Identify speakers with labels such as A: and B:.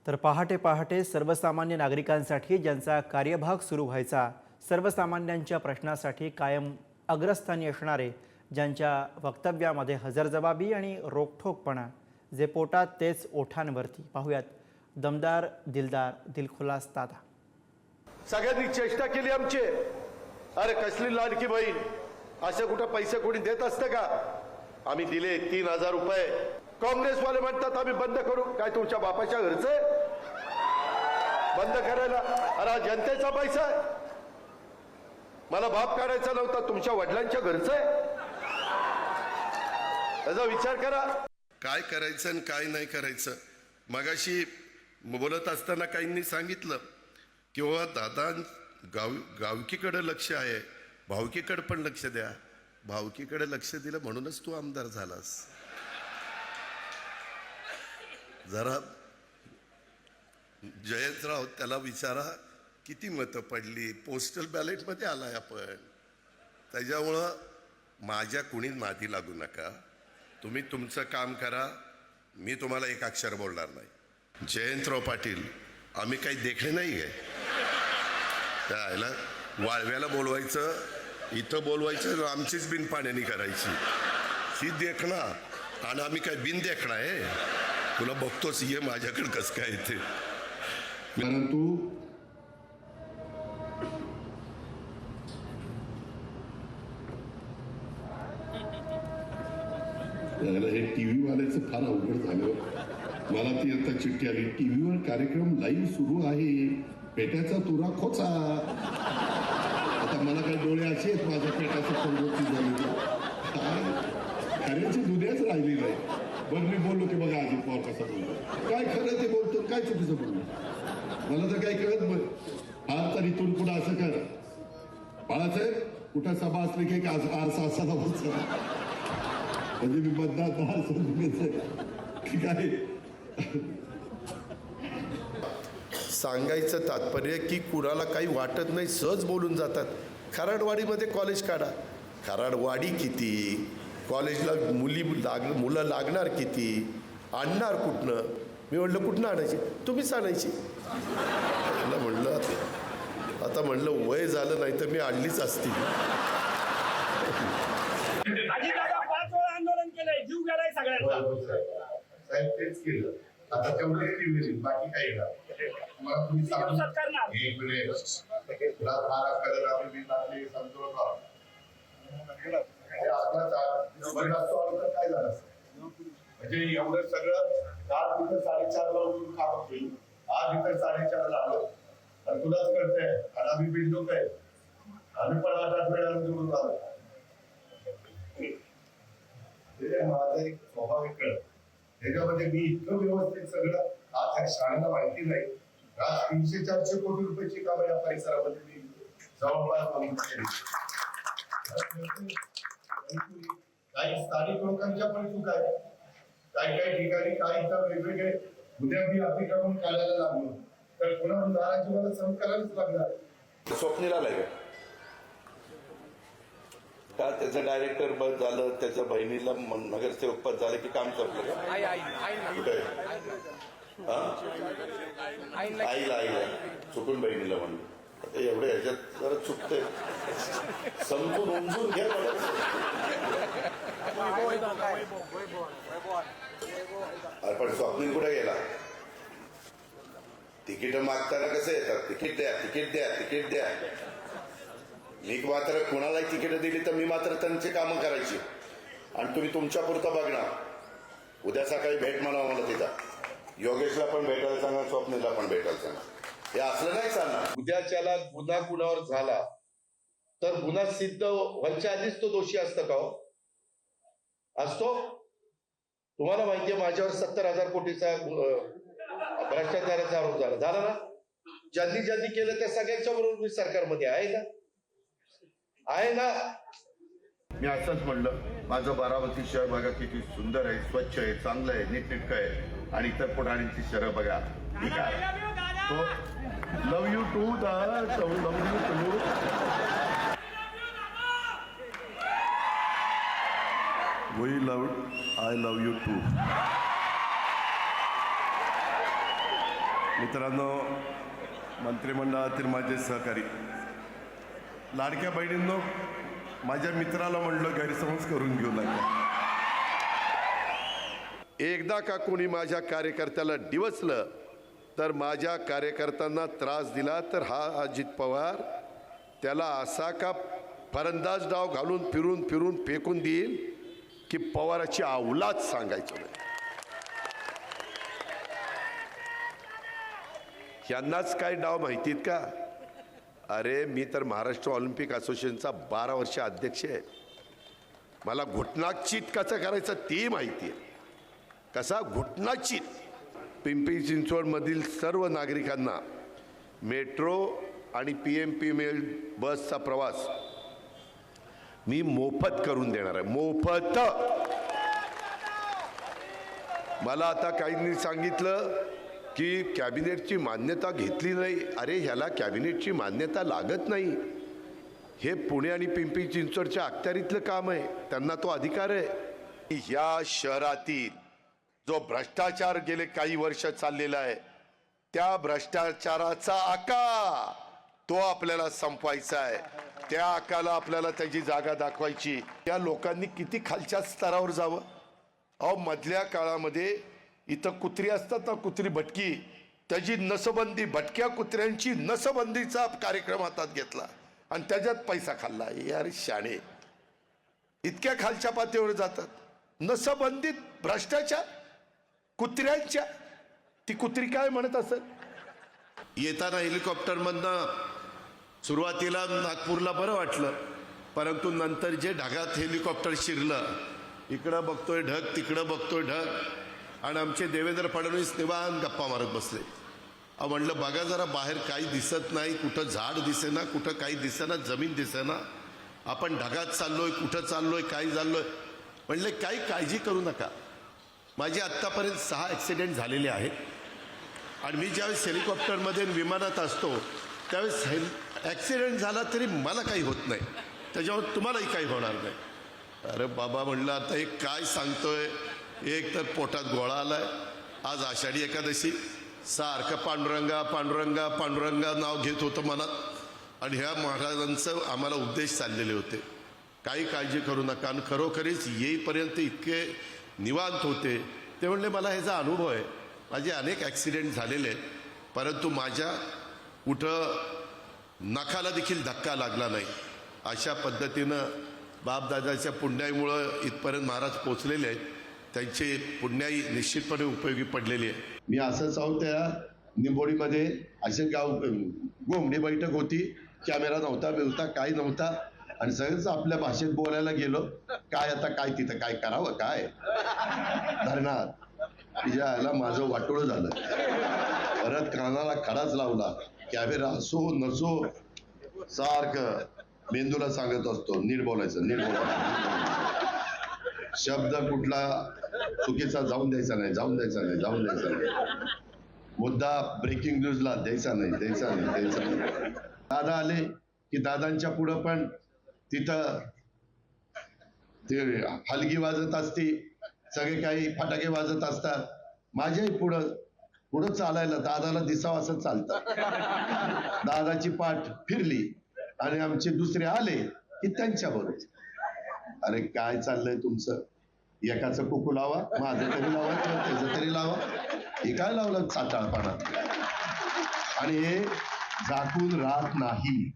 A: तर पहाटे पहाटे सर्वसामान्य नागरिकांसाठी ज्यांचा कार्यभाग सुरू व्हायचा, सर्वसामान्यांच्या प्रश्नासाठी कायम अग्रस्थानी असणारे, ज्यांच्या वक्तव्यामध्ये हजरजबाबी आणि रोखठोकपणा, जे पोटात तेच ओठांवरती, पाहूयात दमदार दिलदार दिलखुलास दादा.
B: सगळ्यांनी चेष्टा केली आमची. अरे कसली लाडकी बहीण, असे कुठे पैसे कोणी देत असतं का? आम्ही दिले 3000 रुपये. काँग्रेसवाले म्हणतात आम्ही बंद करू. काय तुमच्या बापाच्या घरचं बंद करायला? अरे हा जनतेचा पैसा आहे. मला बाप काढायचा नव्हता, तुमच्या वडिलांच्या घरचं आहे. त्याचा विचार करा काय करायचं आणि काय नाही करायचं. मगाशी बोलत असताना काहींनी सांगितलं किंवा दादा गावकीकडे लक्ष आहे, भावकीकडे पण लक्ष द्या. भावकीकडे लक्ष दिलं म्हणूनच तू आमदार झालास. जरा जयंतराव त्याला विचारा किती मतं पडली. पोस्टल बॅलेटमध्ये आलाय आपण. त्याच्यामुळं माझ्या कुणी मादी लागू नका. तुम्ही तुमचं काम करा. मी तुम्हाला एक अक्षर बोलणार नाही. जयंतराव पाटील आम्ही काही देखणे नाही आहे. त्याला वाळव्याला बोलवायचं, इथं बोलवायचं, आमचीच बिन पाण्यानी करायची. ही देखणा आणि आम्ही काय बिन देखणा आहे. तुला बघतोच ये माझ्याकडे कसं काय येते.
C: परंतु हे टीव्ही वाल्याचं फार अवघड झालं. मला ती आता चिठ्ठी आली, टीव्हीवर कार्यक्रम लाईव्ह सुरू आहे, पेट्याचा तुरा खोचा. आता मला काही डोळे असे आहेत माझ्या पेटाचं संगोपन झालं. खऱ्याची दुनियाच राहिली नाही. बरं मी बोललो की बघा अजित पवार कसा बोलतो, काय खरं ते बोलतो, काय चुकीचं बोलतो. मला तर काही कळत नाही. हा तर इथून पुढे असं कर बाळासाहेब, कुठं सभा असली की आरसा असा बसचा म्हणजे मी मतदार की काय.
B: सांगायचं तात्पर्य की कुणाला काही वाटत नाही, सहज बोलून जातात. खराडवाडीमध्ये कॉलेज काढा. खराडवाडी किती, कॉलेजला मुलं लागणार किती, आणणार कुठनं? मी म्हटलं कुठनं आणायची? तुम्हीच आणायची. म्हणलं आता म्हणलं वय झालं नाही तर मी आणलीच असती.
D: आंदोलन केलंय, जीव गेलाय सगळ्यांचा.
C: साहेब तेच केलं. आता तेवढे टीव्ही बाकी काही नाही. मला तुम्ही सांगू एक मिनिट काय झालं म्हणजे एवढं सगळं काल तिथं 4:30ला उठून काम होईल, आज इथं 4:30ला आलो आणि तुलाच कळतंय. आणि आम्ही बिल्डोक आहे, आम्ही पण 8 वेळा जोडून आलो. माझा एक स्वाभाविक कळ त्याच्यामध्ये मी इतकं व्यवस्थित सगळं आज ह्या शाळेला माहिती नाही. आज 300-400 कोटी रुपयाची कामं या परिसरामध्ये मी जवळपास काही स्थानिक लोकांच्या पण चूक आहे. काही ठिकाणी काही तर वेगवेगळे उद्या मी अतिक्रमण काढायला लागलो तर पुन्हा नाराजी मला सहन करायलाच लागणार.
B: स्वप्नीला लागेल का त्याचं डायरेक्टर बस झालं, त्याच्या बहिणीला नगरसेवक पद झालं की काम संपलं का? आईला चुकून बहिणीला म्हणलं. आता एवढ्या ह्याच्यात जरा चुकतंय. समजून उमजून घ्या. पण स्वप्नील कुठे गेला? तिकीट मागताना कसं येतात, तिकीट द्या तिकीट द्या तिकीट द्या. मी मात्र कुणालाही तिकीट दिली तर मी मात्र त्यांची कामं करायची आणि तुम्ही तुमच्या पुरतं बघणार. उद्या सकाळी भेट म्हणा मला तिथं. योगेशला पण भेटायला सांगा, स्वप्नीला पण भेटायला सांगा. हे असलं नाही चालणार.
C: उद्याच्याला गुन्हा कुणावर झाला तर गुन्हा सिद्ध व्हायच्या आधीच तो दोषी असतो का हो? असतो. तुम्हाला माहितीये माझ्यावर 70,000 कोटीचा भ्रष्टाचाराचा आरोप झाला ना. ज्यांनी केलं त्या सगळ्यांच्या बरोबर मी सरकारमध्ये आहे ना. मी असंच म्हणलं, माझं बारामती शहर बघा किती सुंदर आहे, स्वच्छ आहे, चांगलं आहे, नीटनेटकं आहे. आणि इतर पुढाऱ्यांची शहरं बघा. ठीक आहे. तो love you too love you too. I love you too.
B: मित्रांनो, मंत्रिमंडळातील माझे सहकारी, लाडक्या बहिणींनो, माझ्या मित्राला म्हणलं गैरसमज करून घेऊ नका. एकदा का कोणी माझ्या कार्यकर्त्याला डिवचलं तर माझ्या कार्यकर्त्यांना त्रास दिला तर हा अजित पवार त्याला असा का फलंदाज डाव घालून फिरून फिरून फेकून देईल की पवाराची अवलाद सांगायचं नाही. यांनाच काय डाव माहितीत का? अरे मी तर महाराष्ट्र ऑलिम्पिक असोसिएशनचा 12 वर्ष अध्यक्ष आहे. मला घुटनाचीत कसं करायचं ती माहिती आहे. कसा घुटनाचीत. पिंपरी चिंचवडमधील सर्व नागरिकांना मेट्रो आणि PMPML बसचा प्रवास मी मोफत करून देणार आहे. मोफत. मला आता काहींनी सांगितलं की कॅबिनेटची मान्यता घेतली नाही. अरे ह्याला कॅबिनेटची मान्यता लागत नाही. हे पुणे आणि पिंपरी चिंचवडच्या अखत्यारीतलं काम आहे. त्यांना तो अधिकार आहे. या शहरातील जो भ्रष्टाचार गेले काही वर्ष चाललेला आहे त्या भ्रष्टाचाराचा आका तो आपल्याला संपवायचा आहे. त्या आकाला आपल्याला त्याची जागा दाखवायची. त्या लोकांनी किती खालच्या स्तरावर जावं. अहो मधल्या काळामध्ये इथं कुत्री असतात ना, कुत्री भटकी, त्याची नसबंदी, भटक्या कुत्र्यांची नसबंदीचा कार्यक्रम हातात घेतला आणि त्याच्यात पैसा खाल्ला. यार शाणे, इतक्या खालच्या पातळीवर जातात. नसबंदीत भ्रष्टाचार कुत्र्यांच्या. ती कुत्री काय म्हणत असत. येताना हेलिकॉप्टरमधनं सुरुवातीला नागपूरला बरं वाटलं, परंतु नंतर जे ढगात हेलिकॉप्टर शिरलं, इकडं बघतोय ढग, तिकडं बघतोय ढग, आणि आमचे देवेंद्र फडणवीस निवांत गप्पा मारत बसले. म्हणलं बघा जरा बाहेर काही दिसत नाही, कुठं झाड दिसेना, कुठं काही दिसेना, जमीन दिसेना, आपण ढगात चाललोय, कुठं चाललोय, काय चाललोय. म्हणले काही काळजी करू नका. माझे आत्तापर्यंत 6 ॲक्सिडेंट झालेले आहेत आणि मी ज्यावेळेस हेलिकॉप्टरमध्ये विमानात असतो त्यावेळेस ॲक्सिडेंट झाला तरी मला काही होत नाही, त्याच्यावर तुम्हालाही काही होणार नाही. अरे बाबा म्हणलं आता हे काय सांगतोय. एक तर पोटात गोळा आलाय. आज आषाढी एकादशी, सारखं पांडुरंगा पांडुरंगा पांडुरंगा नाव घेत होतं मनात आणि ह्या महाराजांचं आम्हाला उपदेश चाललेले होते. काही काळजी करू नका. आणि खरोखरीच येईपर्यंत इतके निवांत होते. ते म्हणले मला ह्याचा अनुभव आहे. माझे अनेक ॲक्सिडेंट झालेले आहेत, परंतु माझ्या कुठं नखाला देखील धक्का लागला नाही. अशा पद्धतीनं बापदादाच्या पुण्याईमुळं इथपर्यंत महाराज पोचलेले आहेत. त्यांची पुण्याई निश्चितपणे उपयोगी पडलेली आहे. मी असंच आहोत त्या निंबोडीमध्ये असे गाव गोंगडी बैठक होती. कॅमेरा नव्हता, बिवता काही नव्हता आणि सगळंच आपल्या भाषेत बोलायला गेलो. काय आता काय तिथं काय करावं काय धरणार. तिच्या आयला माझं वाटोळं झालं. परत कानाला खडाच लावला. कॅमेरा असो नसो सारखं मेंदूला सांगत असतो नीट बोलायचं, नीट बोलायचं. शब्द कुठला चुकीचा जाऊन द्यायचा नाही, जाऊन द्यायचा नाही, जाऊन द्यायचा नाही. मुद्दा ब्रेकिंग न्यूजला द्यायचा नाही, द्यायचा नाही, द्यायचा नाही. दादा आले की दादांच्या पुढं पण तिथं ते हलगी वाजत असती, सगळे काही फटाके वाजत असतात. माझ्याही पुढं चालायला दादाला दिसावं असं चालतं. दादाची पाठ फिरली आणि आमचे दुसरे आले की त्यांच्या बरोबर. अरे काय चाललंय तुमचं. एकाचं कुकू लावा, माझं तरी लावा, किंवा त्याचं तरी लावा. हे काय लावलं चाटाळपणा. आणि हे झाकून राहत नाही.